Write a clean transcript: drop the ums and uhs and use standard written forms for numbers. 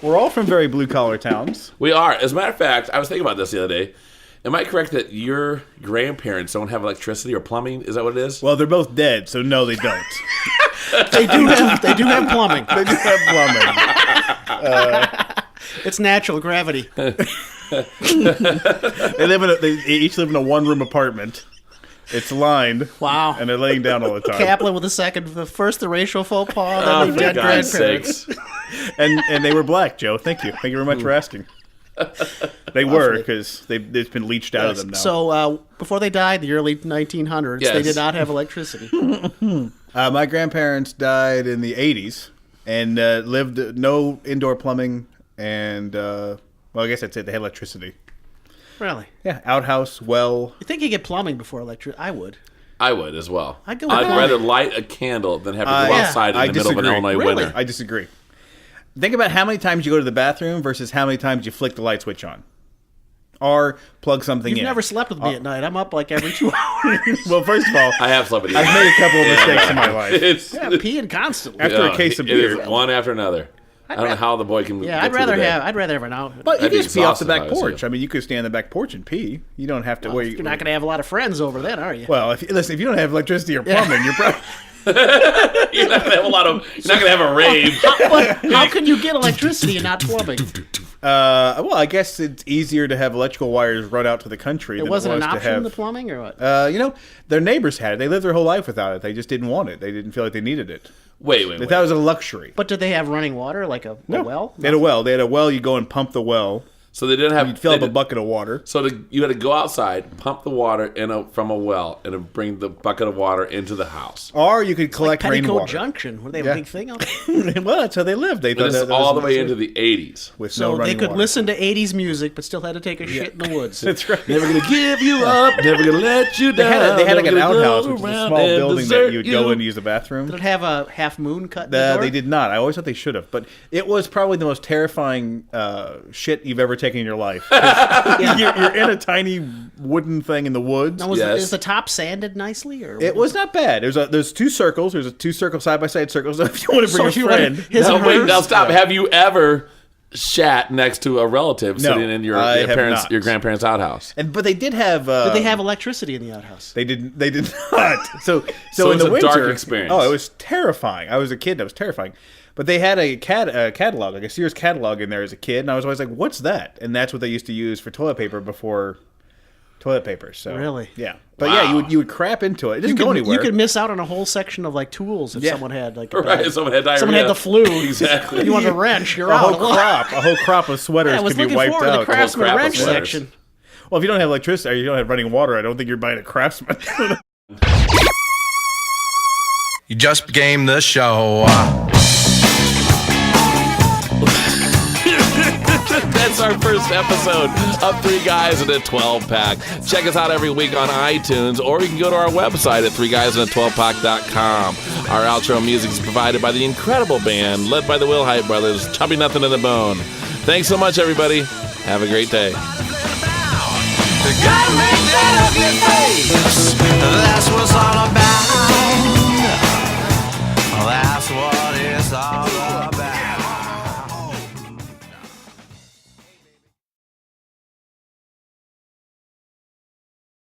We're all from very blue-collar towns. We are. As a matter of fact, I was thinking about this the other day. Am I correct that your grandparents don't have electricity or plumbing? Is that what it is? Well, they're both dead, so no, they don't. They do have plumbing. They do have plumbing. It's natural gravity. They each live in a one-room apartment. It's lined. Wow. And they're laying down all the time. Kaplan with the racial faux pas, then the for dead God's grandparents. sakes. And they were black, Joe. Thank you. Thank you very much for asking. They were, because they've been leached out of them now. So before they died, the early 1900s, they did not have electricity. My grandparents died in the 80s and lived no indoor plumbing and, well, I guess I'd say they had electricity. Really? Yeah, outhouse, well. You think you get plumbing before electricity? I would. I would as well. I'd go with I'd plumbing. rather light a candle than have to go outside in the middle of an Illinois winter. I disagree. Think about how many times you go to the bathroom versus how many times you flick the light switch on. Or plug something in. You've never slept with me at night. I'm up like every 2 hours. Well, first of all, I have slept with you. I've made a couple of mistakes in my life. Yeah, peeing constantly. After a case of It beer. is one after another. I don't know how the boy can. Yeah, get I'd through rather the day. have an out. But you I'd be can just pee off the exhausted back if I was porch. you. I mean, you could stand on the back porch and pee. You don't have to wait. You're not going to have a lot of friends over then, are you? Well, if you don't have electricity or plumbing, you're probably... You're not gonna have a lot of. You're not gonna have a rave. How can you get electricity and not plumbing? Well, I guess it's easier to have electrical wires run out to the country. It wasn't an option, the plumbing, or what? Their neighbors had it. They lived their whole life without it. They just didn't want it. They didn't feel like they needed it. Wait. They thought it was a luxury. But did they have running water, like a well? They had a well. They had a well. You go and pump the well. So they didn't have. You'd fill up a bucket of water. So you had to go outside, pump the water from a well, and then bring the bucket of water into the house. Or you could collect like rainwater. Petticoat Junction, where they have a big thing out there. Well, that's how they lived. They But this is all the way into the 80s. with So no they running could water. listen to 80s music, but still had to take a shit in the woods. That's right. Never gonna give you up. Never gonna let you down. They had like an never gonna outhouse, go which is a around small and building that desert you would go in and use the bathroom. Did it have a half moon cut in the door? They did not. I always thought they should have. But it was probably the most terrifying shit you've ever taken in your life. You're in a tiny wooden thing in the woods. Now, is the top sanded nicely? Or It was not bad. There's two circles. There's two circle side-by-side circles. If you want to bring So a friend. Now stop. Have you ever shat next to a relative sitting in your I have parents, not. your grandparents' outhouse? But they did have. Did they have electricity in the outhouse? They did not. So So in it's the a winter, dark experience. Oh, it was terrifying. I was a kid. That was terrifying. But they had a catalog, like a Sears catalog in there as a kid, and I was always like, "What's that?" And that's what they used to use for toilet paper before toilet paper. So Really? yeah. But yeah, you would crap into it. It didn't go anywhere. You could miss out on a whole section of like tools if Yeah. someone had like Right, someone had diarrhea. someone had the flu. Exactly. You want a wrench? You're a out. whole crop of sweaters I was could be looking wiped forward to the out. Craftsman crap of wrench sweaters. section. Well, if you don't have electricity or you don't have running water, I don't think you're buying a Craftsman. You just game the show. That's our first episode of 3 Guys in a 12-Pack. Check us out every week on iTunes, or you can go to our website at 3guysina12pack.com. Our outro music is provided by the incredible band led by the Wilhite Brothers, Chubby Nothing in the Bone. Thanks so much, everybody. Have a great day. Gotta make that ugly face. That's what's